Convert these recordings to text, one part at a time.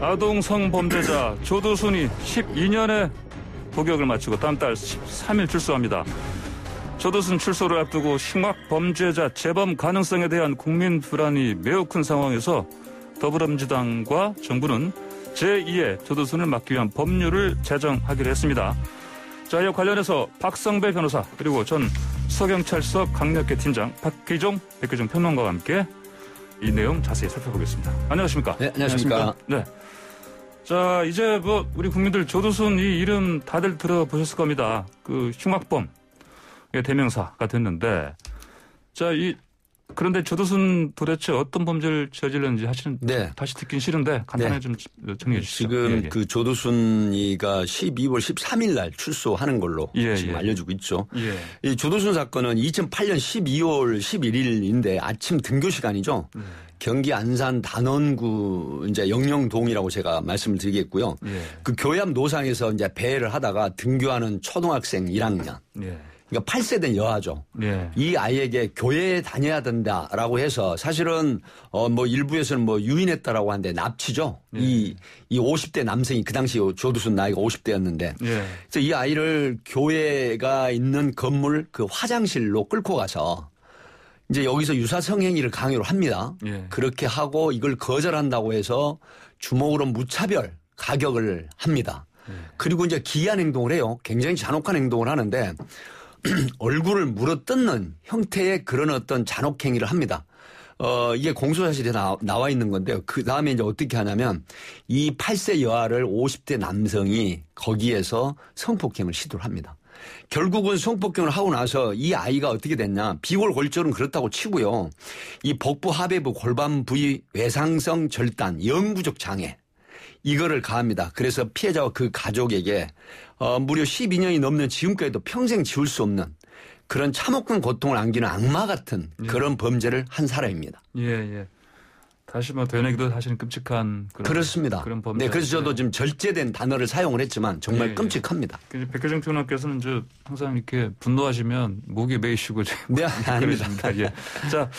아동 성범죄자 조두순이 12년의 복역을 마치고 다음 달 13일 출소합니다. 조두순 출소를 앞두고 흉악 범죄자 재범 가능성에 대한 국민 불안이 매우 큰 상황에서 더불어민주당과 정부는 제2의 조두순을 막기 위한 법률을 제정하기로 했습니다. 자, 이와 관련해서 박성배 변호사 그리고 전 서경찰서 강력계 팀장 백기종 평론가와 함께 이 내용 자세히 살펴보겠습니다. 안녕하십니까? 네, 안녕하십니까? 네. 자, 이제 우리 국민들 조두순 이 이름 다들 들어보셨을 겁니다. 그 흉악범의 대명사가 됐는데, 자, 그런데 조두순 도대체 어떤 범죄를 저질렀는지 네. 다시 듣긴 싫은데 간단하게 좀 정리해 주시죠. 지금 그 조두순이가 12월 13일 날 출소하는 걸로 지금 알려지고 있죠. 이 조두순 사건은 2008년 12월 11일인데 아침 등교 시간이죠. 경기 안산 단원구 이제 영령동이라고 제가 말씀을 드리겠고요. 그 교회 앞 노상에서 이제 배회를 하다가 등교하는 초등학생 1학년. 그러니까 8세 된 여아죠. 이 아이에게 교회에 다녀야 된다라고 해서 사실은 뭐 일부에서는 뭐 유인했다라고 하는데 납치죠. 이 50대 남성이 그 당시 조두순 나이가 50대였는데 그래서 이 아이를 교회가 있는 건물 그 화장실로 끌고 가서 이제 여기서 유사성행위를 강요를 합니다. 그렇게 하고 이걸 거절한다고 해서 주먹으로 무차별 가격을 합니다. 그리고 이제 기이한 행동을 해요. 굉장히 잔혹한 행동을 하는데 얼굴을 물어뜯는 형태의 그런 어떤 잔혹행위를 합니다. 이게 공소사실에 나와 있는 건데요. 그 다음에 이제 어떻게 하냐면 이 8세 여아를 50대 남성이 거기에서 성폭행을 시도를 합니다. 결국은 성폭행을 하고 나서 이 아이가 어떻게 됐냐. 비골골절은 그렇다고 치고요. 이 복부 하배부 골반 부위 외상성 절단 영구적 장애. 이거를 가합니다. 그래서 피해자와 그 가족에게 무려 12년이 넘는 지금까지도 평생 지울 수 없는 그런 참혹한 고통을 안기는 악마 같은 그런 범죄를 한 사람입니다. 다시 되뇌기도 사실은 끔찍한 그렇습니다. 그런 범죄. 네, 그래서 저도 지금 절제된 단어를 사용을 했지만 정말 끔찍합니다. 백효정 평론가께서는 항상 이렇게 분노하시면 목이 메이시고 네, 아닙니다. 자,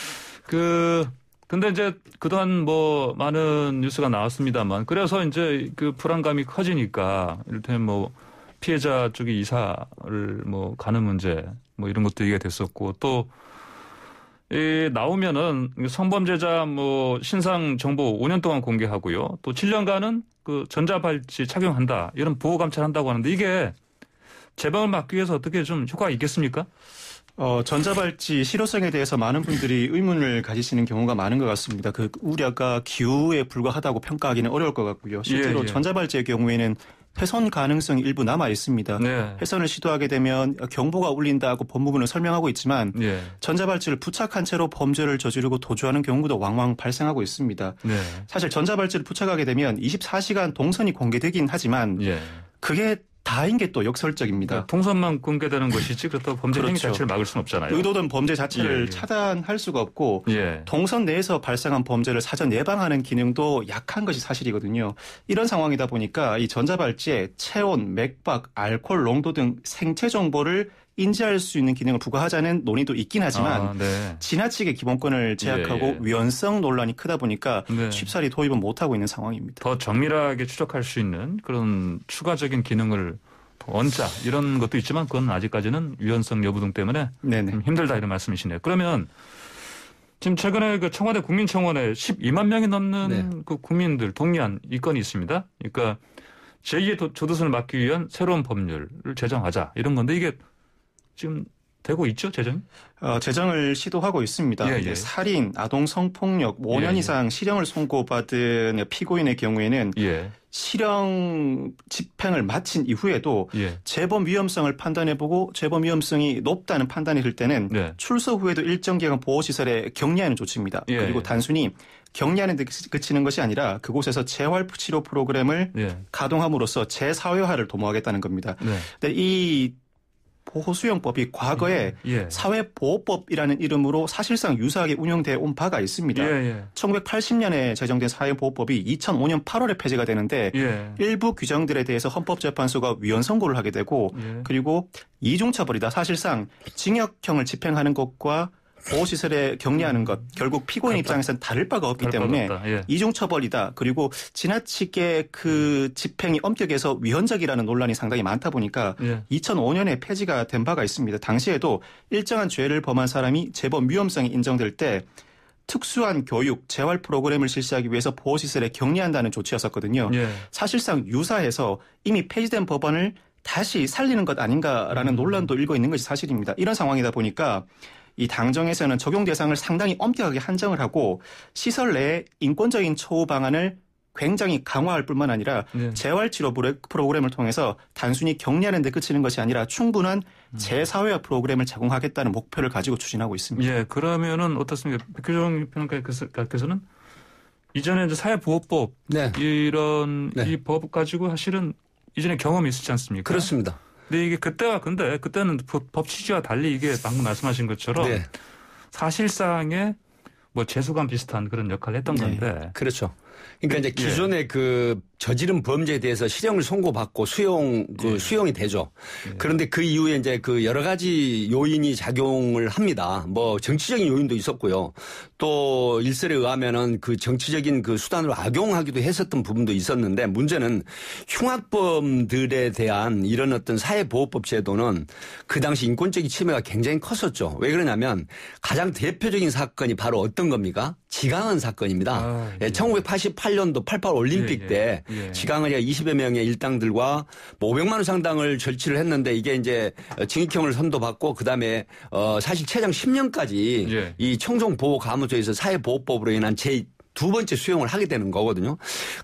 근데 이제 그동안 뭐 많은 뉴스가 나왔습니다만 그래서 이제 그 불안감이 커지니까 이를테면 뭐 피해자 쪽이 이사를 뭐 가는 문제 뭐 이런 것도 얘기가 됐었고 또 나오면은 성범죄자 뭐 신상 정보 5년 동안 공개하고요. 또 7년간은 그 전자발찌 착용한다. 이런 보호 감찰한다고 하는데 이게 재범을 막기 위해서 어떻게 좀 효과가 있겠습니까? 전자발찌 실효성에 대해서 많은 분들이 의문을 가지시는 경우가 많은 것 같습니다. 그 우려가 기우에 불과하다고 평가하기는 어려울 것 같고요. 실제로 전자발찌의 경우에는 훼손 가능성이 일부 남아 있습니다. 훼손을 시도하게 되면 경보가 울린다고 법무부는 설명하고 있지만 전자발찌를 부착한 채로 범죄를 저지르고 도주하는 경우도 왕왕 발생하고 있습니다. 사실 전자발찌를 부착하게 되면 24시간 동선이 공개되긴 하지만 그게 다인 게 또 역설적입니다. 동선만 공개되는 것이지 그렇다고 범죄 행위 자체를 막을 수는 없잖아요. 의도된 범죄 자체를 차단할 수가 없고 동선 내에서 발생한 범죄를 사전 예방하는 기능도 약한 것이 사실이거든요. 이런 상황이다 보니까 이 전자발찌에 체온, 맥박, 알코올 농도 등 생체 정보를 인지할 수 있는 기능을 부과하자는 논의도 있긴 하지만 지나치게 기본권을 제약하고 위헌성 논란이 크다 보니까 쉽사리 도입은 못하고 있는 상황입니다. 더 정밀하게 추적할 수 있는 그런 추가적인 기능을 얹자 이런 것도 있지만 그건 아직까지는 위헌성 여부 등 때문에 좀 힘들다 이런 말씀이시네요. 그러면 지금 최근에 그 청와대 국민청원에 12만 명이 넘는 그 국민들 동의한 이 건이 있습니다. 그러니까 제2의 조두순을 막기 위한 새로운 법률을 제정하자 이런 건데 이게 지금 되고 있죠, 제정이? 제정을 시도하고 있습니다. 살인, 아동 성폭력 5년 이상 실형을 선고받은 피고인의 경우에는 실형 집행을 마친 이후에도 재범 위험성을 판단해보고 재범 위험성이 높다는 판단이 들 때는 출소 후에도 일정 기간 보호시설에 격리하는 조치입니다. 그리고 단순히 격리하는 데 그치는 것이 아니라 그곳에서 재활치료 프로그램을 가동함으로써 재사회화를 도모하겠다는 겁니다. 근데 이 보호수용법이 과거에 사회보호법이라는 이름으로 사실상 유사하게 운영되어 온 바가 있습니다. 1980년에 제정된 사회보호법이 2005년 8월에 폐지가 되는데 일부 규정들에 대해서 헌법재판소가 위헌 선고를 하게 되고 그리고 이중처벌이다. 사실상 징역형을 집행하는 것과 보호시설에 격리하는 것 결국 피고인 입장에서는 다를 바가 없기 때문에 예. 이중처벌이다. 그리고 지나치게 그 집행이 엄격해서 위헌적이라는 논란이 상당히 많다 보니까 예. 2005년에 폐지가 된 바가 있습니다. 당시에도 일정한 죄를 범한 사람이 재범 위험성이 인정될 때 특수한 교육, 재활 프로그램을 실시하기 위해서 보호시설에 격리한다는 조치였었거든요. 예. 사실상 유사해서 이미 폐지된 법안을 다시 살리는 것 아닌가라는 논란도 일고 있는 것이 사실입니다. 이런 상황이다 보니까 이 당정에서는 적용 대상을 상당히 엄격하게 한정을 하고 시설 내에 인권적인 처우 방안을 굉장히 강화할 뿐만 아니라 네. 재활치료 프로그램을 통해서 단순히 격리하는 데 그치는 것이 아니라 충분한 재사회화 프로그램을 제공하겠다는 목표를 가지고 추진하고 있습니다. 예, 그러면은 어떻습니까? 백효정 평론가께서는 이전에 이제 사회보호법 네. 이런 네. 이 법 가지고 사실은 이전에 경험이 있었지 않습니까? 그렇습니다. 근데 이게 그때는 법 취지와 달리 이게 방금 말씀하신 것처럼 네. 사실상의 뭐 재수감 비슷한 그런 역할을 했던 건데. 네. 그렇죠. 그러니까 이제 기존의 그 저지른 범죄에 대해서 실형을 선고받고 수용이 되죠. 그런데 그 이후에 이제 그 여러 가지 요인이 작용을 합니다. 뭐 정치적인 요인도 있었고요. 또 일설에 의하면은 그 정치적인 그 수단으로 악용하기도 했었던 부분도 있었는데 문제는 흉악범들에 대한 이런 어떤 사회보호법 제도는 그 당시 인권적인 침해가 굉장히 컸었죠. 왜 그러냐면 가장 대표적인 사건이 바로 어떤 겁니까? 지강은 사건입니다. 1988년도 88 올림픽 때 지강은 20여 명의 일당들과 뭐 500만 원 상당을 절취를 했는데 이게 이제 징역형을 선도받고 그다음에 사실 최장 10년까지 이 청송보호감호소에서 사회보호법으로 인한 두 번째 수용을 하게 되는 거거든요.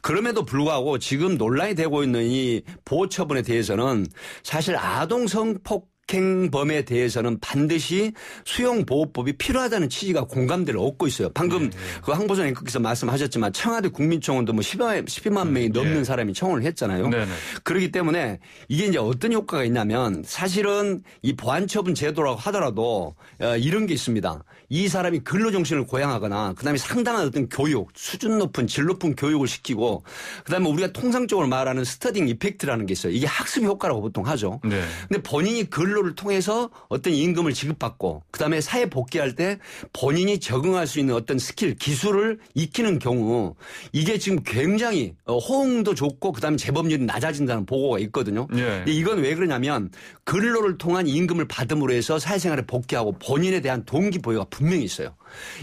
그럼에도 불구하고 지금 논란이 되고 있는 이 보호처분에 대해서는 사실 아동 성폭행범에 대해서는 반드시 수용보호법이 필요하다는 취지가 공감대를 얻고 있어요. 방금 그 황보선 앵커께서 말씀하셨지만 청와대 국민청원도 뭐 12만 명이 넘는 사람이 청원을 했잖아요. 그렇기 때문에 이게 이제 어떤 효과가 있냐면 사실은 이 보안처분 제도라고 하더라도 이런 게 있습니다. 이 사람이 근로정신을 고양하거나 그다음에 상당한 어떤 교육, 수준 높은 질 높은 교육을 시키고 그다음에 우리가 통상적으로 말하는 스터딩 이펙트라는 게 있어요. 이게 학습 효과라고 보통 하죠. 근데 본인이 근로를 통해서 어떤 임금을 지급받고 그다음에 사회 복귀할 때 본인이 적응할 수 있는 어떤 스킬, 기술을 익히는 경우 이게 지금 굉장히 호응도 좋고 그다음에 재범률이 낮아진다는 보고가 있거든요. 근데 이건 왜 그러냐면 근로를 통한 임금을 받음으로 해서 사회생활에 복귀하고 본인에 대한 동기부여가 분명히 있어요.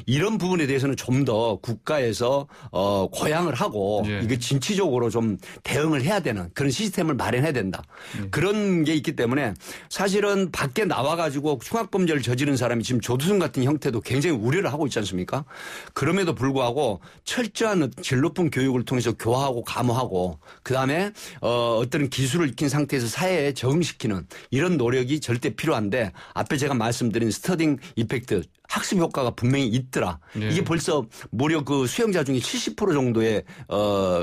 이런 부분에 대해서는 좀 더 국가에서 고양을 하고 이게 진취적으로 좀 대응을 해야 되는 그런 시스템을 마련해야 된다. 그런 게 있기 때문에 사실은 밖에 나와가지고 흉악범죄를 저지른 사람이 지금 조두순 같은 형태도 굉장히 우려를 하고 있지 않습니까? 그럼에도 불구하고 철저한 질 높은 교육을 통해서 교화하고 감호하고 그다음에 어떤 기술을 익힌 상태에서 사회에 적응시키는 이런 노력이 절대 필요한데 앞에 제가 말씀드린 스터딩 이펙트 학습 효과가 분명히 있더라. 이게 벌써 무려 그 수용자 중에 70% 정도의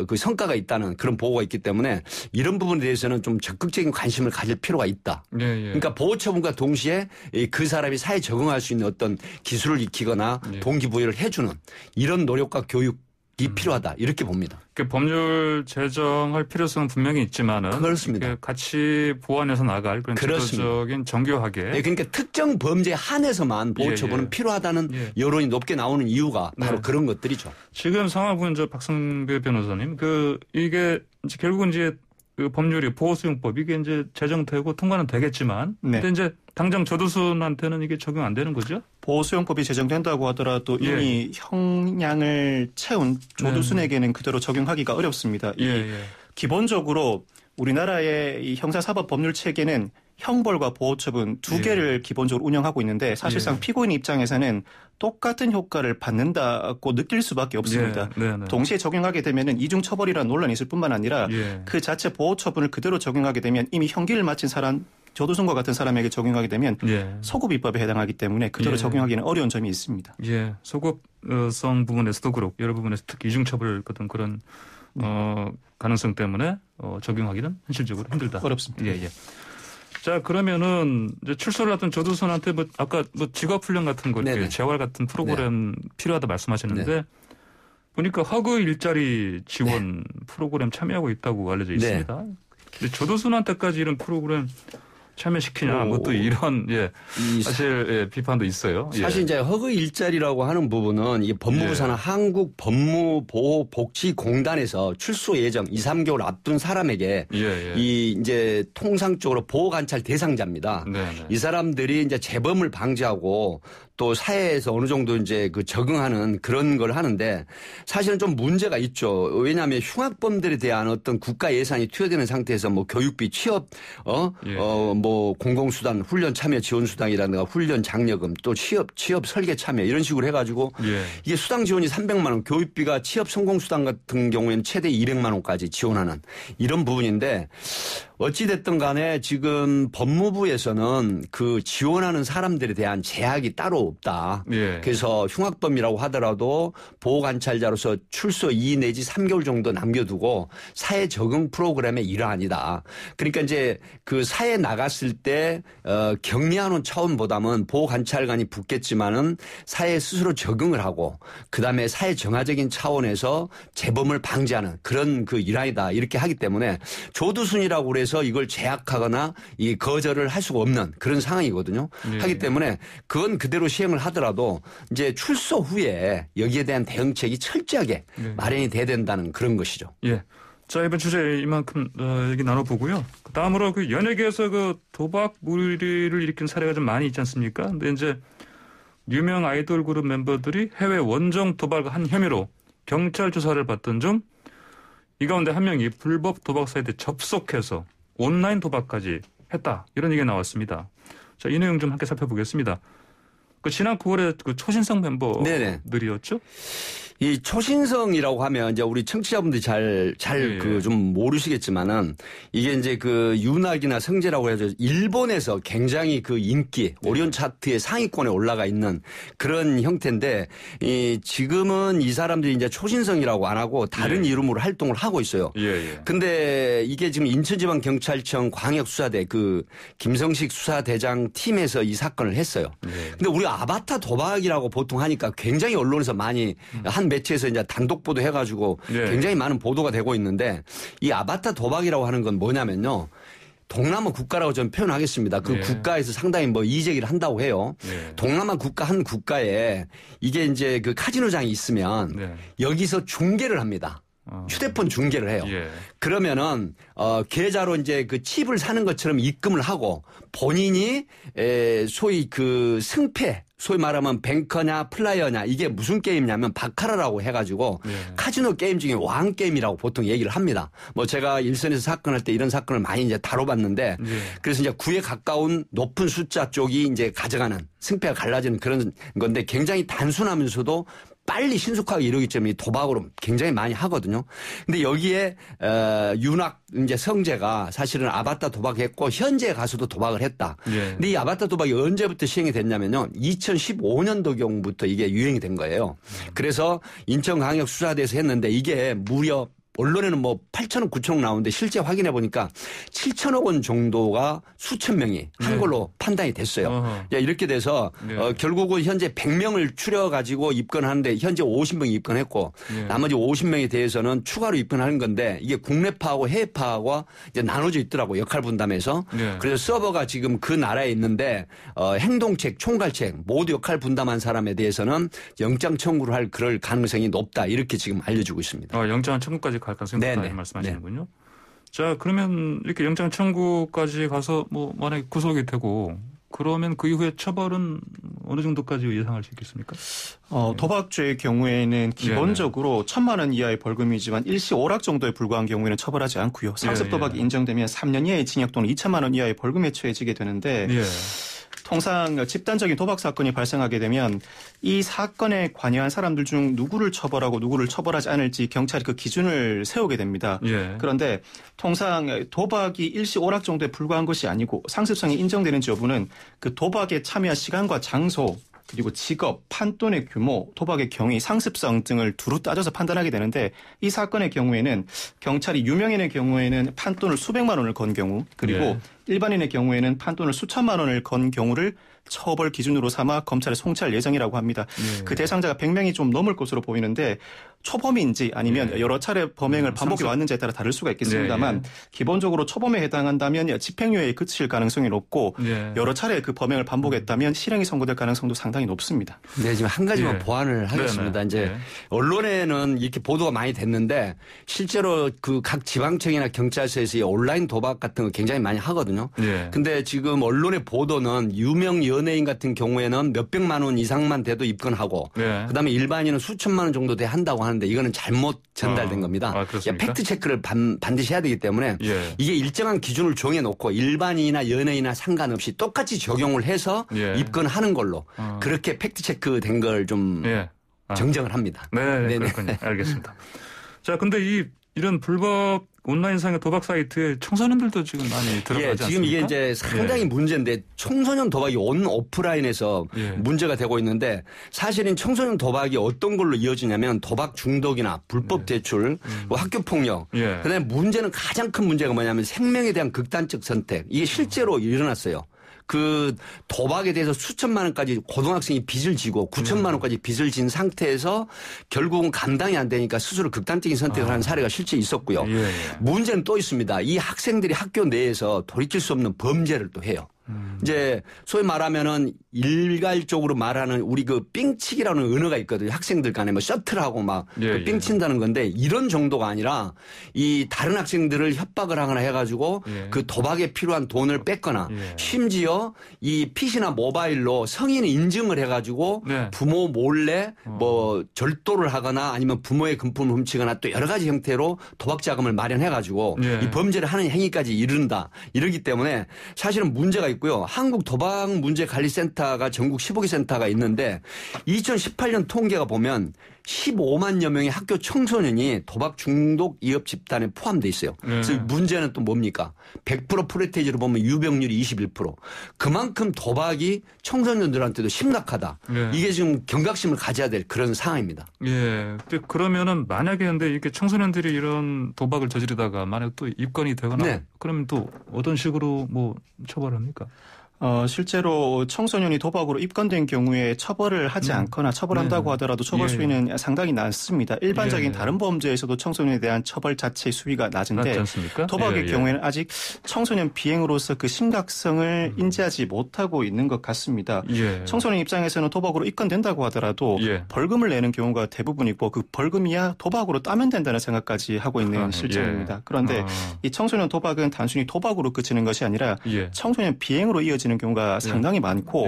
그 성과가 있다는 그런 보고가 있기 때문에 이런 부분에 대해서는 좀 적극적인 관심을 가질 필요가 있다. 그러니까 보호처분과 동시에 그 사람이 사회에 적응할 수 있는 어떤 기술을 익히거나 동기부여를 해주는 이런 노력과 교육 이 필요하다 이렇게 봅니다. 법률 제정할 필요성은 분명히 있지만은 그렇습니다. 같이 보완해서 나갈 그런 제도적인 정교하게. 그러니까 특정 범죄에 한해서만 보호처분은 필요하다는 여론이 높게 나오는 이유가 바로 그런 것들이죠. 지금 상황은 박성배 변호사님, 이게 이제 결국은 이제 그 법률이 보호수용법 이게 이제 제정되고 통과는 되겠지만, 근데 이제 당장 조두순한테는 이게 적용 안 되는 거죠? 보호수용법이 제정된다고 하더라도 이미 형량을 채운 조두순에게는 그대로 적용하기가 어렵습니다. 기본적으로 우리나라의 이 형사사법 법률 체계는 형벌과 보호처분 두 개를 기본적으로 운영하고 있는데 사실상 피고인 입장에서는 똑같은 효과를 받는다고 느낄 수밖에 없습니다. 동시에 적용하게 되면은 이중처벌이라는 논란이 있을 뿐만 아니라 그 자체 보호처분을 그대로 적용하게 되면 이미 형기를 마친 사람 조두순과 같은 사람에게 적용하게 되면 소급입법에 해당하기 때문에 그대로 적용하기는 어려운 점이 있습니다. 소급성 부분에서도 그렇고 여러 부분에서 특히 이중처벌 같은 그런 가능성 때문에 적용하기는 현실적으로 힘들다. 어렵습니다. 자, 그러면은 이제 출소를 하던 조두순한테 아까 직업훈련 같은 거 이렇게 재활 같은 프로그램 필요하다 말씀하셨는데 보니까 허그 일자리 지원 프로그램 참여하고 있다고 알려져 있습니다. 근데 조두순한테까지 이런 프로그램 참여시키냐 뭐 또 이런 사실 비판도 있어요. 사실 이제 허그 일자리라고 하는 부분은 이 법무부 산하 한국 법무보호복지공단에서 출소 예정 2, 3개월 앞둔 사람에게 이 이제 통상적으로 보호관찰 대상자입니다. 이 사람들이 이제 재범을 방지하고 또 사회에서 어느 정도 이제 그 적응하는 그런 걸 하는데 사실은 좀 문제가 있죠. 왜냐하면 흉악범들에 대한 어떤 국가 예산이 투여되는 상태에서 뭐 교육비, 취업, 뭐 공공수당, 훈련 참여 지원수당이라든가 훈련 장려금 또 취업 설계 참여 이런 식으로 해가지고 이게 수당 지원이 300만 원, 교육비가 취업 성공수당 같은 경우에는 최대 200만 원까지 지원하는 이런 부분인데 어찌됐든 간에 지금 법무부에서는 그 지원하는 사람들에 대한 제약이 따로 없다. 그래서 흉악범이라고 하더라도 보호관찰자로서 출소 2 내지 3개월 정도 남겨두고 사회 적응 프로그램의 일환이다. 그러니까 이제 그 사회에 나갔을 때 격리하는 차원보다는 보호관찰관이 붙겠지만은 사회에 스스로 적응을 하고 그다음에 사회 정화적인 차원에서 재범을 방지하는 그런 그 일환이다. 이렇게 하기 때문에 조두순이라고 그래서 이걸 제약하거나 이 거절을 할 수가 없는 그런 상황이거든요. 하기 때문에 그건 그대로 시행을 하더라도 이제 출소 후에 여기에 대한 대응책이 철저하게 마련이 돼야 된다는 그런 것이죠. 예. 자, 이번 주제 이만큼 얘기 나눠보고요. 다음으로 그 연예계에서 그 도박 무리를 일으킨 사례가 좀 많이 있지 않습니까? 근데 이제 유명 아이돌 그룹 멤버들이 해외 원정 도박을 한 혐의로 경찰 조사를 받던 중 이 가운데 한 명이 불법 도박 사이트에 접속해서 온라인 도박까지 했다. 이런 얘기가 나왔습니다. 자, 이 내용 좀 함께 살펴보겠습니다. 그 지난 9월에 그 초신성 멤버들이었죠? 이 초신성이라고 하면 이제 우리 청취자분들이 잘 그 좀 모르시겠지만은 이게 이제 그 윤학이나 성재라고 해서 일본에서 굉장히 그 인기 오리온 차트의 상위권에 올라가 있는 그런 형태인데 이 지금은 이 사람들이 이제 초신성이라고 안 하고 다른 이름으로 활동을 하고 있어요. 근데 이게 지금 인천지방경찰청 광역수사대 그 김성식 수사대장 팀에서 이 사건을 했어요. 근데 우리 아바타 도박이라고 보통 하니까 굉장히 언론에서 많이 한 매체에서 이제 단독 보도해가지고 굉장히 많은 보도가 되고 있는데 이 아바타 도박이라고 하는 건 뭐냐면요. 동남아 국가라고 좀 표현하겠습니다. 그 국가에서 상당히 뭐 이재기를 한다고 해요. 동남아 국가 한 국가에 이게 이제 그 카지노장이 있으면 여기서 중계를 합니다. 휴대폰 중계를 해요. 그러면은 계좌로 이제 그 칩을 사는 것처럼 입금을 하고 본인이 소위 그 승패 소위 말하면 뱅커냐 플라이어냐 이게 무슨 게임이냐면 바카라라고 해가지고 카지노 게임 중에 왕 게임이라고 보통 얘기를 합니다. 뭐 제가 일선에서 사건할 때 이런 사건을 많이 이제 다뤄봤는데 그래서 이제 9에 가까운 높은 숫자 쪽이 이제 가져가는 승패가 갈라지는 그런 건데 굉장히 단순하면서도 빨리 신속하게 이루기 때문에 도박으로 굉장히 많이 하거든요. 근데 여기에 윤학 이제 성재가 사실은 아바타 도박했고 현재 가서도 도박을 했다. 근데 이 아바타 도박이 언제부터 시행이 됐냐면요. 2015년도경부터 이게 유행이 된 거예요. 그래서 인천광역수사대에서 했는데 이게 무려 언론에는 뭐 8천억, 9천억 나오는데 실제 확인해 보니까 7천억 원 정도가 수천 명이 한 걸로 판단이 됐어요. 이렇게 돼서 결국은 현재 100명을 추려가지고 입건하는데 현재 50명이 입건했고 나머지 50명에 대해서는 추가로 입건하는 건데 이게 국내파하고 해외파하고 이제 나눠져 있더라고요. 역할 분담해서. 그래서 서버가 지금 그 나라에 있는데 행동책, 총괄책 모두 역할 분담한 사람에 대해서는 영장 청구를 할 그럴 가능성이 높다. 이렇게 지금 알려주고 있습니다. 영장 청구까지 갈 가능성이 높다 말씀하시는군요. 자, 그러면 이렇게 영장 청구까지 가서 뭐 만약에 구속이 되고 그러면 그 이후에 처벌은 어느 정도까지 예상할 수 있겠습니까? 도박죄의 경우에는 기본적으로 1,000만 원 이하의 벌금이지만 일시 오락 정도에 불과한 경우에는 처벌하지 않고요. 상습 도박이 인정되면 3년 이하의 징역 또는 2,000만 원 이하의 벌금에 처해지게 되는데 통상 집단적인 도박 사건이 발생하게 되면 이 사건에 관여한 사람들 중 누구를 처벌하고 누구를 처벌하지 않을지 경찰이 그 기준을 세우게 됩니다. 그런데 통상 도박이 일시 오락 정도에 불과한 것이 아니고 상습성이 인정되는지 여부는 그 도박에 참여한 시간과 장소 그리고 직업, 판돈의 규모, 도박의 경위, 상습성 등을 두루 따져서 판단하게 되는데 이 사건의 경우에는 경찰이 유명인의 경우에는 판돈을 수백만 원을 건 경우 그리고 일반인의 경우에는 판돈을 수천만 원을 건 경우를 처벌 기준으로 삼아 검찰에 송치할 예정이라고 합니다. 그 대상자가 100명이 좀 넘을 것으로 보이는데 초범인지 아니면 여러 차례 범행을 반복해 왔는지에 따라 다를 수가 있겠습니다만 기본적으로 초범에 해당한다면 집행유예에 그칠 가능성이 높고 여러 차례 그 범행을 반복했다면 실형이 선고될 가능성도 상당히 높습니다. 네, 지금 한 가지만 보완을 하겠습니다. 이제 언론에는 이렇게 보도가 많이 됐는데 실제로 그 각 지방청이나 경찰서에서 이 온라인 도박 같은 거 굉장히 많이 하거든요. 근데 지금 언론의 보도는 유명 연예인 같은 경우에는 몇백만 원 이상만 돼도 입건하고 그다음에 일반인은 수천만 원 정도 돼 한다고 하는데 이거는 잘못 전달된 겁니다. 팩트 체크를 반드시 해야 되기 때문에 이게 일정한 기준을 정해놓고 일반인이나 연예인이나 상관없이 똑같이 적용을 해서 입건하는 걸로 그렇게 팩트 체크 된 걸 좀 정정을 합니다. 네, 그렇군요. 알겠습니다. 자, 근데 이런 불법 온라인상의 도박 사이트에 청소년들도 지금 많이 들어가지 않습니까? 지금 이게 이제 상당히 문제인데 청소년 도박이 오프라인에서 문제가 되고 있는데 사실은 청소년 도박이 어떤 걸로 이어지냐면 도박 중독이나 불법 대출, 뭐 학교 폭력. 그다음에 문제는 가장 큰 문제가 뭐냐면 생명에 대한 극단적 선택. 이게 실제로 일어났어요. 그 도박에 대해서 수천만 원까지 고등학생이 빚을 지고 9천만 원까지 빚을 진 상태에서 결국은 감당이 안 되니까 스스로 극단적인 선택을 하는 사례가 실제 있었고요. 문제는 또 있습니다. 이 학생들이 학교 내에서 돌이킬 수 없는 범죄를 또 해요. 이제 소위 말하면은 일괄적으로 말하는 우리 그 삥치기라는 언어가 있거든요. 학생들 간에 뭐 셔틀하고 막 삥친다는 건데 이런 정도가 아니라 이 다른 학생들을 협박을 하거나 해가지고 그 도박에 필요한 돈을 뺏거나 심지어 이 PC나 모바일로 성인 인증을 해가지고 부모 몰래 뭐 절도를 하거나 아니면 부모의 금품을 훔치거나 또 여러 가지 형태로 도박 자금을 마련해가지고 이 범죄를 하는 행위까지 이른다. 이러기 때문에 사실은 문제가 있고요. 한국 도박 문제 관리센터가 전국 15개 센터가 있는데 2018년 통계가 보면 15만여 명의 학교 청소년이 도박 중독 위협 집단에 포함되어 있어요. 그래서 문제는 또 뭡니까? 100% 프로테이지로 보면 유병률이 21%. 그만큼 도박이 청소년들한테도 심각하다. 이게 지금 경각심을 가져야 될 그런 상황입니다. 근데 그러면은 만약에 근데 이렇게 청소년들이 이런 도박을 저지르다가 만약 또 입건이 되거나 그러면 또 어떤 식으로 뭐 처벌합니까? 실제로 청소년이 도박으로 입건된 경우에 처벌을 하지 않거나 처벌한다고 하더라도 처벌 수위는 상당히 낮습니다. 일반적인 다른 범죄에서도 청소년에 대한 처벌 자체의 수위가 낮은데 도박의 경우에는 아직 청소년 비행으로서 그 심각성을 인지하지 못하고 있는 것 같습니다. 청소년 입장에서는 도박으로 입건된다고 하더라도 벌금을 내는 경우가 대부분이고 그 벌금이야 도박으로 따면 된다는 생각까지 하고 있는 실정입니다. 그런데 이 청소년 도박은 단순히 도박으로 그치는 것이 아니라 청소년 비행으로 이어지는 경우가 상당히 많고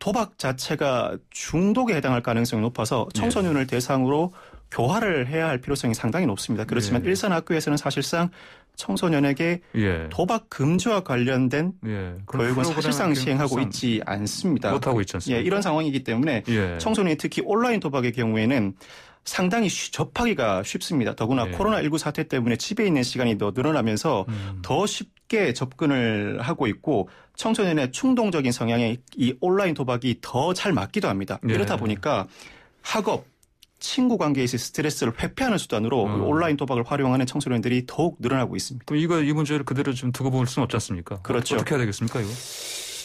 도박 자체가 중독에 해당할 가능성이 높아서 청소년을 대상으로 교화를 해야 할 필요성이 상당히 높습니다. 그렇지만 일선 학교에서는 사실상 청소년에게 도박 금지와 관련된 교육은 사실상 시행하고 있지 않습니다. 못하고 있지 않습니까? 이런 상황이기 때문에 청소년이 특히 온라인 도박의 경우에는 상당히 접하기가 쉽습니다. 더구나 코로나19 사태 때문에 집에 있는 시간이 더 늘어나면서 더 쉽게 접근을 하고 있고 청소년의 충동적인 성향에 이 온라인 도박이 더 잘 맞기도 합니다. 이렇다 보니까 학업, 친구 관계에서 스트레스를 회피하는 수단으로 온라인 도박을 활용하는 청소년들이 더욱 늘어나고 있습니다. 그럼 이 문제를 그대로 좀 두고 볼 수는 없지 않습니까? 그렇죠. 어떻게 해야 되겠습니까, 이거?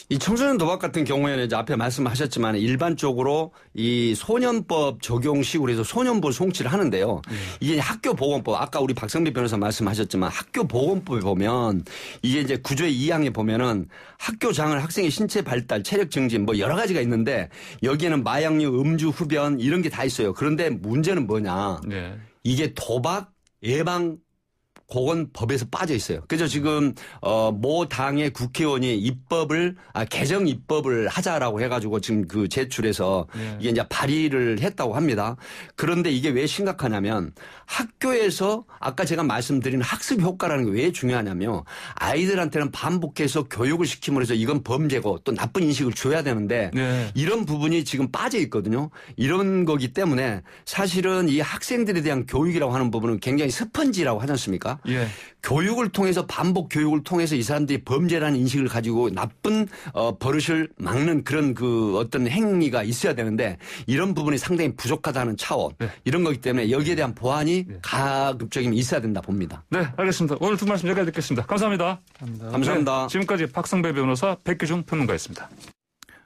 이 청소년 도박 같은 경우에는 이제 앞에 말씀하셨지만 일반적으로 이 소년법 적용식으로 해서 소년부 송치를 하는데요. 이게 학교 보건법 아까 우리 박성배 변호사 말씀하셨지만 학교 보건법에 보면 이게 이제 구조의 2항에 보면은 학교 장을 학생의 신체 발달, 체력 증진 뭐 여러 가지가 있는데 여기에는 마약류, 음주, 흡연 이런 게 다 있어요. 그런데 문제는 뭐냐? 이게 도박 예방 보건법에서 빠져 있어요. 그래서 지금 모 당의 국회의원이 개정 입법을 하자라고 해가지고 지금 그 제출해서 이게 이제 발의를 했다고 합니다. 그런데 이게 왜 심각하냐면 학교에서 아까 제가 말씀드린 학습 효과라는 게 왜 중요하냐면 아이들한테는 반복해서 교육을 시킴으로 해서 이건 범죄고 또 나쁜 인식을 줘야 되는데 이런 부분이 지금 빠져 있거든요. 이런 거기 때문에 사실은 이 학생들에 대한 교육이라고 하는 부분은 굉장히 스펀지라고 하지 않습니까? 있습니다. 예. 교육을 통해서 반복 교육을 통해서 이 사람들이 범죄라는 인식을 가지고 나쁜 버릇을 막는 그런 그 어떤 행위가 있어야 되는데 이런 부분이 상당히 부족하다는 차원 네. 이런 거기 때문에 여기에 대한 보완이 네. 가급적이면 있어야 된다 봅니다. 네, 알겠습니다. 오늘 두 말씀 여기까지 듣겠습니다. 감사합니다. 감사합니다. 네, 지금까지 박성배 변호사, 백규중 평론가였습니다.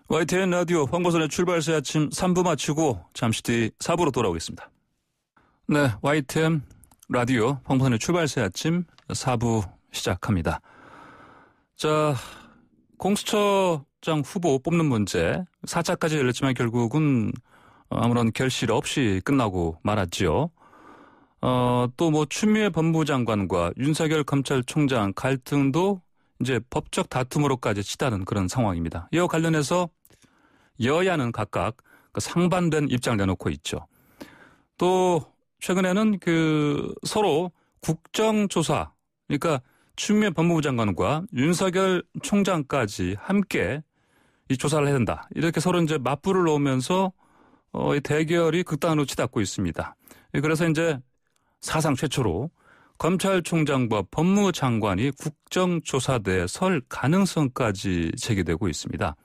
YTN 라디오 황보선의 출발새 아침 3부 마치고 잠시 뒤 4부로 돌아오겠습니다. 네, YTN 라디오 황보선의 출발새 아침 4부 시작합니다. 자, 공수처장 후보 뽑는 문제 4차까지 열렸지만 결국은 아무런 결실 없이 끝나고 말았죠. 또 뭐 추미애 법무장관과 윤석열 검찰총장 갈등도 이제 법적 다툼으로까지 치닫는 그런 상황입니다. 이와 관련해서 여야는 각각 상반된 입장을 내놓고 있죠. 또 최근에는 서로 국정조사, 그러니까 추미애 법무부 장관과 윤석열 총장까지 함께 이 조사를 해야 된다. 이렇게 서로 이제 맞불을 놓으면서 이 대결이 극단으로 치닫고 있습니다. 그래서 이제 사상 최초로 검찰총장과 법무장관이 국정조사대에 설 가능성까지 제기되고 있습니다.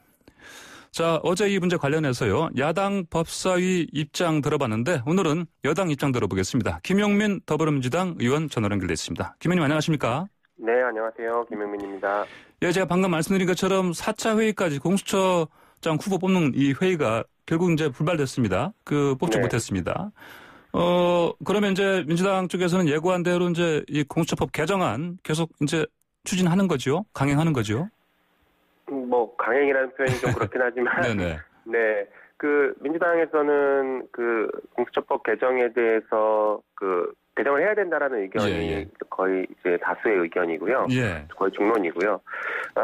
자, 어제 이 문제 관련해서요. 야당 법사위 입장 들어봤는데 오늘은 여당 입장 들어보겠습니다. 김용민 더불어민주당 의원 전화로 연결돼 있습니다. 김 의원님 안녕하십니까? 네, 안녕하세요. 김용민입니다. 예, 제가 방금 말씀드린 것처럼 4차 회의까지 공수처장 후보 뽑는 이 회의가 결국 이제 불발됐습니다. 뽑지 네. 못했습니다. 그러면 이제 민주당 쪽에서는 예고한 대로 이제 이 공수처법 개정안 계속 이제 추진하는 거죠? 강행하는 거죠? 뭐 강행이라는 표현이 좀 그렇긴 하지만 네네. 네. 민주당에서는 공수처법 개정에 대해서 개정을 해야 된다라는 의견이 예. 거의 이제 다수의 의견이고요. 예. 거의 중론이고요.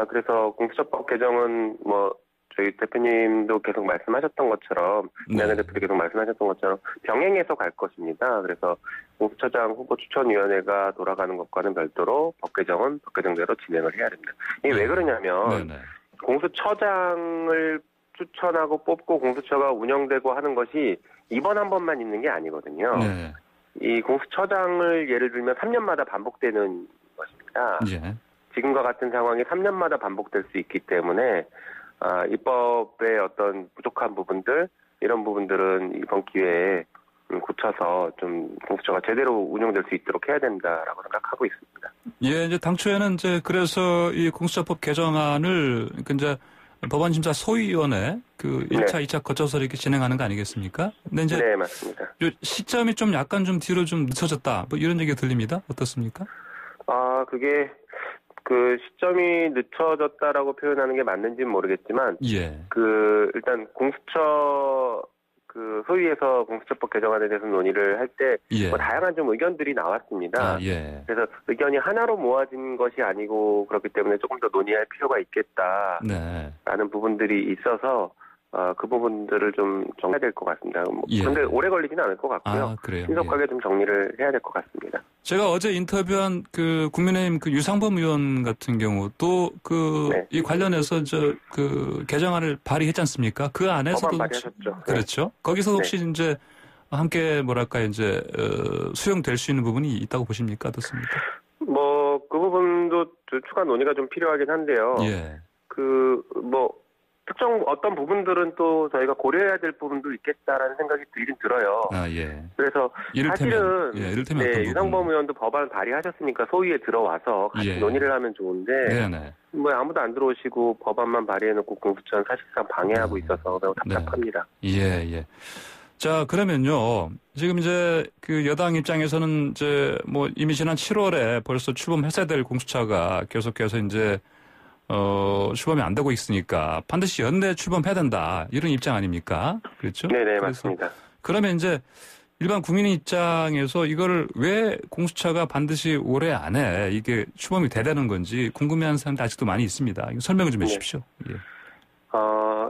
그래서 공수처법 개정은 뭐 저희 대표님도 계속 말씀하셨던 것처럼, 이낙연 대표도 계속 말씀하셨던 것처럼 병행해서 갈 것입니다. 그래서 공수처장 후보 추천위원회가 돌아가는 것과는 별도로 법 개정은 법 개정대로 진행을 해야 됩니다. 이게 왜 그러냐면 공수처장을 추천하고 뽑고 공수처가 운영되고 하는 것이 이번 한 번만 있는 게 아니거든요. 네. 이 공수처장을 예를 들면 3년마다 반복되는 것입니다. 예. 지금과 같은 상황이 3년마다 반복될 수 있기 때문에 입법의 어떤 부족한 부분들, 이런 부분들은 이번 기회에 고쳐서 좀 공수처가 제대로 운영될 수 있도록 해야 된다라고 생각하고 있습니다. 예, 이제 당초에는 이제 그래서 이 공수처법 개정안을 이제 법안심사 소위원회 1차, 네. 2차 거쳐서 이렇게 진행하는 거 아니겠습니까? 근데 이제 네, 맞습니다. 시점이 좀 약간 좀 뒤로 좀 늦춰졌다. 뭐 이런 얘기가 들립니다. 어떻습니까? 그게 시점이 늦춰졌다라고 표현하는 게 맞는지는 모르겠지만, 예. 일단 공수처 소위에서 공수처법 개정안에 대해서 논의를 할 때 예. 다양한 좀 의견들이 나왔습니다. 예. 그래서 의견이 하나로 모아진 것이 아니고 그렇기 때문에 조금 더 논의할 필요가 있겠다라는 네. 부분들이 있어서 그 부분들을 좀 정해야 될 것 같습니다. 그런데 오래 걸리지는 않을 것 같고요. 그래요? 신속하게 예. 좀 정리를 해야 될 것 같습니다. 제가 어제 인터뷰한 국민의힘 유상범 의원 같은 경우 또 이 관련해서 개정안을 발의했지 않습니까? 그 안에서도 발의하셨죠. 그렇죠. 네. 거기서 혹시 이제 함께 수용될 수 있는 부분이 있다고 보십니까? 어떻습니까? 그 부분도 추가 논의가 좀 필요하긴 한데요. 예. 특정 어떤 부분들은 또 저희가 고려해야 될 부분도 있겠다라는 생각이 들긴 들어요. 예. 그래서 이를테면 유상범 의원도 법안 발의하셨으니까 소위에 들어와서 같이 논의를 하면 좋은데 네네. 아무도 안 들어오시고 법안만 발의해놓고 공수처는 사실상 방해하고 있어서 매우 답답합니다. 네. 예. 자, 그러면요. 지금 이제 여당 입장에서는 이제 이미 지난 7월에 벌써 출범했어야 될 공수처가 계속해서 이제 출범이 안 되고 있으니까 반드시 연내 출범해야 된다. 이런 입장 아닙니까? 그렇죠? 네네, 맞습니다. 그러면 이제 일반 국민의 입장에서 이거를 왜 공수처가 반드시 올해 안에 이게 출범이 되는 건지 궁금해하는 사람들 아직도 많이 있습니다. 설명을 좀 해주십시오. 예.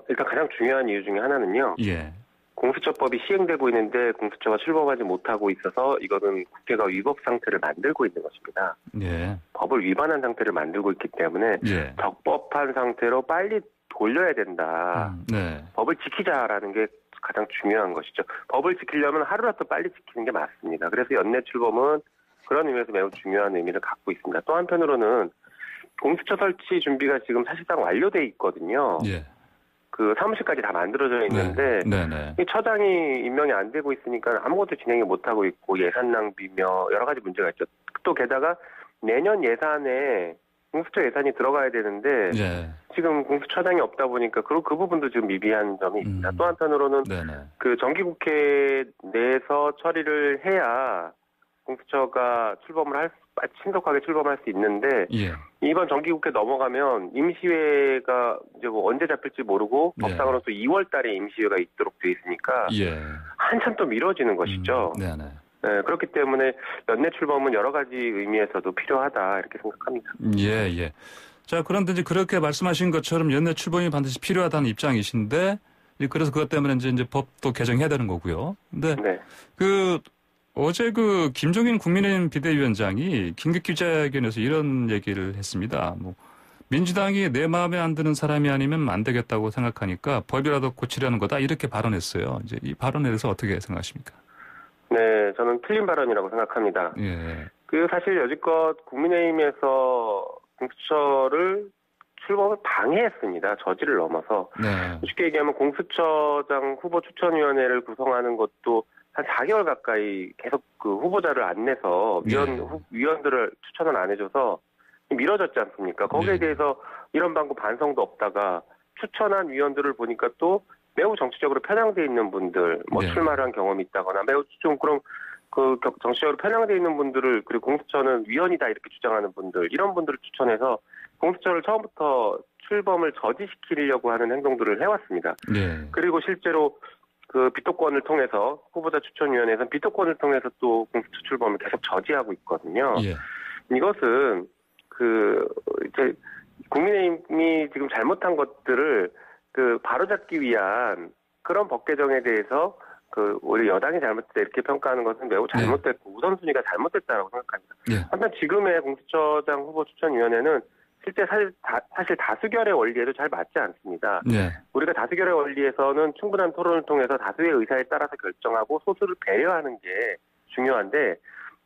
일단 가장 중요한 이유 중에 하나는요. 예. 공수처법이 시행되고 있는데 공수처가 출범하지 못하고 있어서 이거는 국회가 위법 상태를 만들고 있는 것입니다. 예. 법을 위반한 상태를 만들고 있기 때문에 예. 적법한 상태로 빨리 돌려야 된다. 네. 법을 지키자라는 게 가장 중요한 것이죠. 법을 지키려면 하루라도 빨리 지키는 게 맞습니다. 그래서 연내 출범은 그런 의미에서 매우 중요한 의미를 갖고 있습니다. 또 한편으로는 공수처 설치 준비가 지금 사실상 완료돼 있거든요. 예. 그 사무실까지 다 만들어져 있는데 이 처장이 임명이 안 되고 있으니까 아무것도 진행이 못하고 있고 예산 낭비며 여러 가지 문제가 있죠. 또 게다가 내년 예산에 공수처 예산이 들어가야 되는데 지금 공수처장이 없다 보니까 그 부분도 지금 미비한 점이 있습니다. 또 한편으로는 그 정기국회 내에서 처리를 해야 공수처가 신속하게 출범할 수 있는데 이번 정기국회 넘어가면 임시회가 이제 뭐 언제 잡힐지 모르고 법상으로 또 2월 달에 임시회가 있도록 돼 있으니까 한참 또 미뤄지는 것이죠. 네, 그렇기 때문에 연내 출범은 여러 가지 의미에서도 필요하다 이렇게 생각합니다. 예. 자, 그런데 이제 그렇게 말씀하신 것처럼 연내 출범이 반드시 필요하다는 입장이신데 그래서 그것 때문에 이제 법도 개정해야 되는 거고요. 근데 어제 김종인 국민의힘 비대위원장이 긴급 기자회견에서 이런 얘기를 했습니다. 민주당이 내 마음에 안 드는 사람이 아니면 안 되겠다고 생각하니까 법이라도 고치려는 거다 이렇게 발언했어요. 이제 이 발언에 대해서 어떻게 생각하십니까? 네, 저는 틀린 발언이라고 생각합니다. 사실 여지껏 국민의힘에서 공수처를 출범을 방해했습니다. 저지를 넘어서. 쉽게 얘기하면 공수처장 후보 추천위원회를 구성하는 것도 한 4개월 가까이 계속 그 후보자를 안 내서 위원들을 추천을 안 해줘서 미뤄졌지 않습니까? 거기에 대해서 이런 방구 반성도 없다가 추천한 위원들을 보니까 또 매우 정치적으로 편향돼 있는 분들, 출마를 한 경험이 있다거나 매우 좀 그런 정치적으로 편향돼 있는 분들을 그리고 공수처는 위헌이다 이렇게 주장하는 분들 이런 분들을 추천해서 공수처를 처음부터 출범을 저지시키려고 하는 행동들을 해왔습니다. 그리고 실제로 그 비토권을 통해서 후보자 추천위원회에서는 비토권을 통해서 또 공수처 출범을 계속 저지하고 있거든요. 이것은 이제 국민의힘이 지금 잘못한 것들을 바로잡기 위한 그런 법 개정에 대해서 오히려 여당이 잘못됐다 이렇게 평가하는 것은 매우 잘못됐고 우선순위가 잘못됐다고 생각합니다. 하지만 지금의 공수처장 후보 추천위원회는 실제 사실 다수결의 원리에도 잘 맞지 않습니다. 우리가 다수결의 원리에서는 충분한 토론을 통해서 다수의 의사에 따라서 결정하고 소수를 배려하는 게 중요한데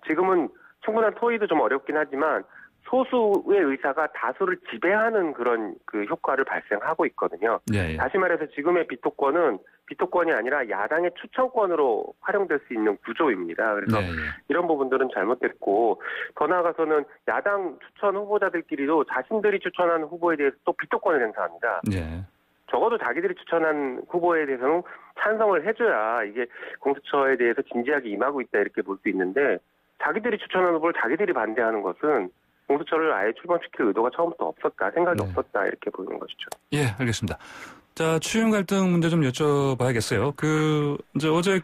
지금은 충분한 토의도 좀 어렵긴 하지만 소수의 의사가 다수를 지배하는 그런 효과를 발생하고 있거든요. 다시 말해서 지금의 비토권이 아니라 야당의 추천권으로 활용될 수 있는 구조입니다. 그래서 이런 부분들은 잘못됐고 더 나아가서는 야당 추천 후보자들끼리도 자신들이 추천한 후보에 대해서 또 비토권을 행사합니다. 적어도 자기들이 추천한 후보에 대해서는 찬성을 해줘야 이게 공수처에 대해서 진지하게 임하고 있다 이렇게 볼 수 있는데 자기들이 추천한 후보를 자기들이 반대하는 것은 공수처를 아예 출범시킬 의도가 처음부터 없었다, 생각이 없었다 이렇게 보이는 것이죠. 예, 알겠습니다. 자, 추경 갈등 문제 좀 여쭤봐야겠어요. 이제 어제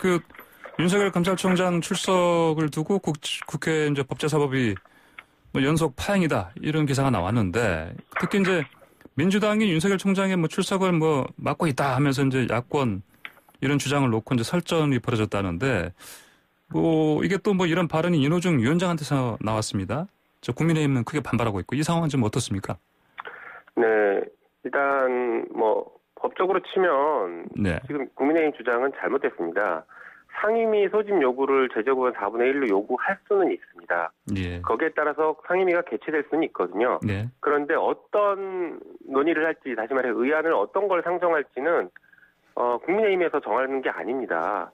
윤석열 검찰총장 출석을 두고 국회 이제 법제사법이 연속 파행이다 이런 기사가 나왔는데 특히 이제 민주당이 윤석열 총장의 출석을 막고 있다 하면서 이제 야권 이런 주장을 놓고 이제 설전이 벌어졌다는데 이게 또 이런 발언이 윤호중 위원장한테서 나왔습니다. 국민의힘은 크게 반발하고 있고 이 상황은 좀 어떻습니까? 네, 일단 법적으로 치면 지금 국민의힘 주장은 잘못됐습니다. 상임위 소집 요구를 제적의원 4분의 1로 요구할 수는 있습니다. 거기에 따라서 상임위가 개최될 수는 있거든요. 그런데 어떤 논의를 할지 다시 말해 의안을 어떤 걸 상정할지는 국민의힘에서 정하는 게 아닙니다.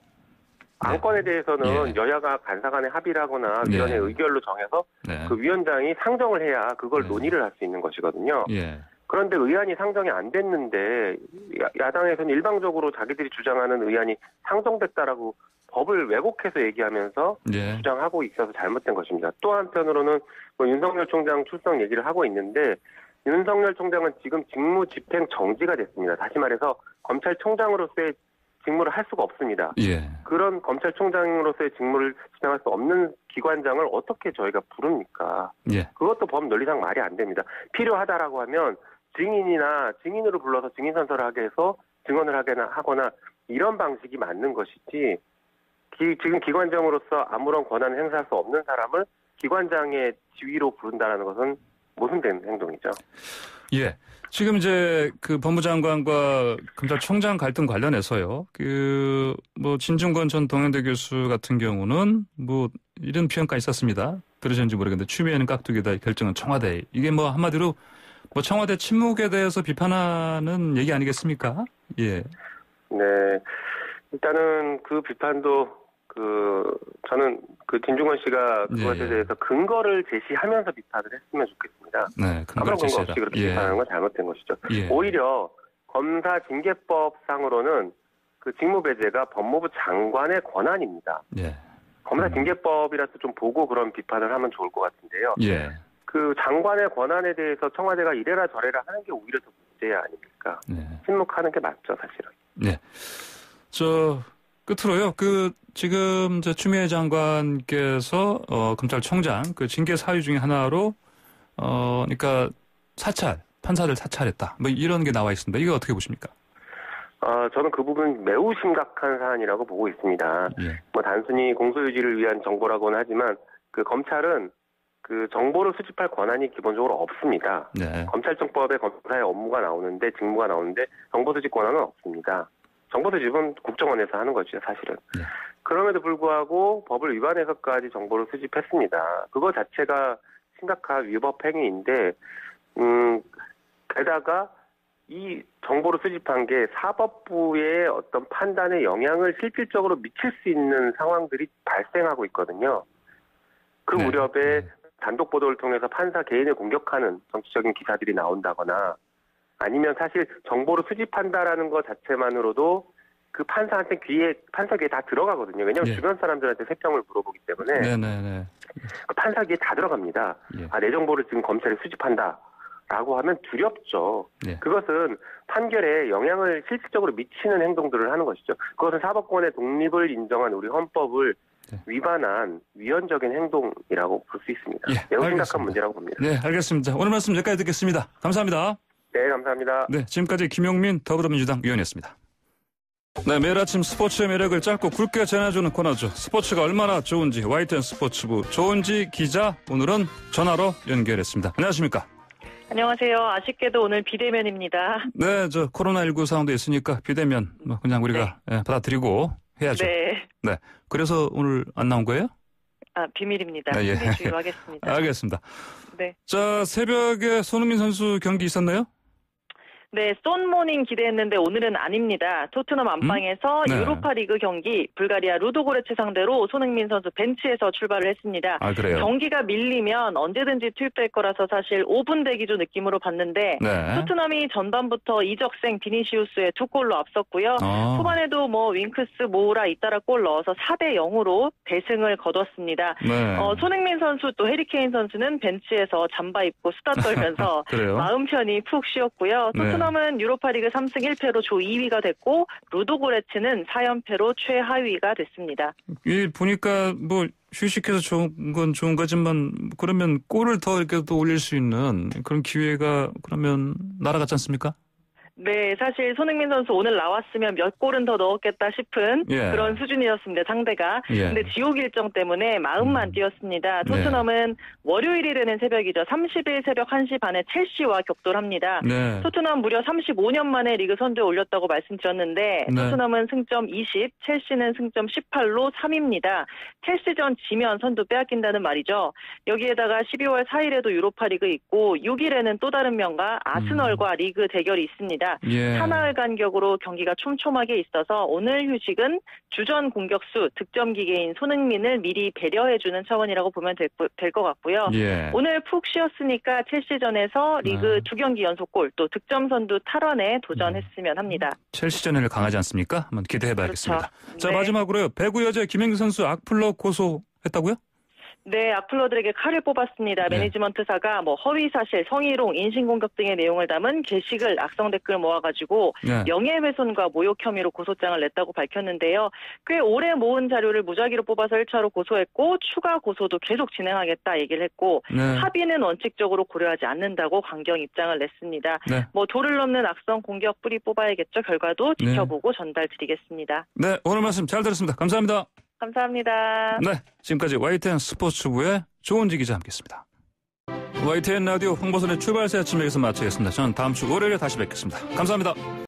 안건에 대해서는 여야가 간사간에 합의를 하거나 위원회 의결로 정해서 그 위원장이 상정을 해야 그걸 논의를 할 수 있는 것이거든요. 그런데 의안이 상정이 안 됐는데 야당에서는 일방적으로 자기들이 주장하는 의안이 상정됐다라고 법을 왜곡해서 얘기하면서 주장하고 있어서 잘못된 것입니다. 또 한편으로는 윤석열 총장 출석 얘기를 하고 있는데 윤석열 총장은 지금 직무 집행 정지가 됐습니다. 다시 말해서 검찰총장으로서의 직무를 할 수가 없습니다. 그런 검찰총장으로서의 직무를 진행할 수 없는 기관장을 어떻게 저희가 부릅니까? 그것도 법 논리상 말이 안 됩니다. 필요하다라고 하면 증인으로 불러서 증인 선서를 하게 해서 증언을 하거나 이런 방식이 맞는 것이지 지금 기관장으로서 아무런 권한을 행사할 수 없는 사람을 기관장의 지위로 부른다는 것은 모순된 행동이죠. 지금 이제 법무장관과 검찰총장 갈등 관련해서요. 진중권 전 동양대 교수 같은 경우는 이런 표현까지 있었습니다. 들으셨는지 모르겠는데 추미애는 깍두기다 결정은 청와대. 이게 뭐 한마디로 뭐 청와대 침묵에 대해서 비판하는 얘기 아니겠습니까? 예. 네. 일단은 그 비판도 저는 진중권 씨가 그것에 대해서 근거를 제시하면서 비판을 했으면 좋겠습니다. 네, 아무런 근거 없이 그렇게 비판하는 건 잘못된 것이죠. 오히려 검사 징계법상으로는 그 직무배제가 법무부 장관의 권한입니다. 검사 징계법이라서 좀 보고 그런 비판을 하면 좋을 것 같은데요. 그 장관의 권한에 대해서 청와대가 이래라 저래라 하는 게 오히려 더 문제야 아닙니까? 침묵하는 게 맞죠, 사실은. 네. 끝으로요. 지금 추미애 장관께서 검찰총장 그 징계 사유 중에 하나로 그러니까 판사를 사찰했다. 뭐 이런 게 나와 있습니다. 이거 어떻게 보십니까? 저는 그 부분 매우 심각한 사안이라고 보고 있습니다. 뭐 단순히 공소유지를 위한 정보라고는 하지만 그 검찰은 그 정보를 수집할 권한이 기본적으로 없습니다. 검찰청법에 검사의 업무가 나오는데 직무가 나오는데 정보 수집 권한은 없습니다. 정보 수집은 국정원에서 하는 거죠, 사실은. 그럼에도 불구하고 법을 위반해서까지 정보를 수집했습니다. 그거 자체가 심각한 위법 행위인데, 게다가 이 정보를 수집한 게 사법부의 어떤 판단에 영향을 실질적으로 미칠 수 있는 상황들이 발생하고 있거든요. 그 무렵에 단독 보도를 통해서 판사 개인을 공격하는 정치적인 기사들이 나온다거나 아니면 사실 정보를 수집한다라는 것 자체만으로도 그 판사 귀에 다 들어가거든요. 왜냐하면 주변 사람들한테 세평을 물어보기 때문에 그 판사 귀에 다 들어갑니다. 내 정보를 지금 검찰이 수집한다라고 하면 두렵죠. 그것은 판결에 영향을 실질적으로 미치는 행동들을 하는 것이죠. 그것은 사법권의 독립을 인정한 우리 헌법을 위반한 위헌적인 행동이라고 볼 수 있습니다. 매우 심각한 문제라고 봅니다. 네, 알겠습니다. 오늘 말씀 여기까지 듣겠습니다. 감사합니다. 네, 감사합니다. 네, 지금까지 김용민 더불어민주당 의원이었습니다. 네, 매일 아침 스포츠의 매력을 짧고 굵게 전해주는 코너죠. 스포츠가 얼마나 좋은지 YTN 스포츠부 조은지 기자 오늘은 전화로 연결했습니다. 안녕하십니까? 안녕하세요. 아쉽게도 오늘 비대면입니다. 네, 코로나19 상황도 있으니까 비대면 그냥 우리가 받아들이고 해야죠. 네. 그래서 오늘 안 나온 거예요? 비밀입니다. 비밀 주의로 하겠습니다. 알겠습니다. 네. 자, 새벽에 손흥민 선수 경기 있었나요? 네, 쏜모닝 기대했는데 오늘은 아닙니다. 토트넘 안방에서 유로파리그 경기 불가리아 루도고레츠 상대로 손흥민 선수 벤치에서 출발을 했습니다. 그래요? 경기가 밀리면 언제든지 투입될 거라서 사실 5분 대기조 느낌으로 봤는데 토트넘이 전반부터 이적생 비니시우스의 2골로 앞섰고요. 후반에도 윙크스, 모우라 잇따라 골 넣어서 4대0으로 대승을 거뒀습니다. 손흥민 선수 또 해리케인 선수는 벤치에서 잠바 입고 수다 떨면서 마음 편히 푹 쉬었고요. 토트넘은 유로파리그 3승 1패로 조 2위가 됐고 루도고레츠는 4연패로 최하위가 됐습니다. 보니까 휴식해서 좋은 건 좋은 거지만 그러면 골을 더 이렇게 또 올릴 수 있는 그런 기회가 그러면 날아갔지 않습니까? 네, 사실 손흥민 선수 오늘 나왔으면 몇 골은 더 넣었겠다 싶은 그런 수준이었습니다, 상대가. 근데 지옥 일정 때문에 마음만 뛰었습니다. 토트넘은 월요일이 되는 새벽이죠. 30일 새벽 1시 반에 첼시와 격돌을 합니다. 토트넘 무려 35년 만에 리그 선두에 올렸다고 말씀드렸는데 토트넘은 승점 20, 첼시는 승점 18로 3위입니다. 첼시전 지면 선두 빼앗긴다는 말이죠. 여기에다가 12월 4일에도 유로파리그 있고 6일에는 또 다른 명가 아스널과 리그 대결이 있습니다. 사나흘 간격으로 경기가 촘촘하게 있어서 오늘 휴식은 주전 공격수 득점 기계인 손흥민을 미리 배려해주는 차원이라고 보면 될 것 같고요. 오늘 푹 쉬었으니까 첼시전에서 리그 2경기 연속골 또 득점 선두 탈환에 도전했으면 합니다. 첼시전을 강하지 않습니까? 한번 기대해봐야겠습니다. 그렇죠. 자, 마지막으로요. 배구 여자 김연경 선수 악플러 고소했다고요? 네, 악플러들에게 칼을 뽑았습니다. 매니지먼트사가 허위사실, 성희롱, 인신공격 등의 내용을 담은 게시글, 악성 댓글 모아가지고 명예훼손과 모욕 혐의로 고소장을 냈다고 밝혔는데요. 꽤 오래 모은 자료를 무작위로 뽑아서 1차로 고소했고 추가 고소도 계속 진행하겠다 얘기를 했고 합의는 원칙적으로 고려하지 않는다고 강경 입장을 냈습니다. 도를 넘는 악성 공격 뿌리 뽑아야겠죠. 결과도 지켜보고 전달드리겠습니다. 네, 오늘 말씀 잘 들었습니다. 감사합니다. 감사합니다. 네, 지금까지 YTN 스포츠부의 조은지 기자 함께했습니다. YTN 라디오 홍보선의 출발새 아침 여기서 마치겠습니다. 저는 다음 주 월요일에 다시 뵙겠습니다. 감사합니다.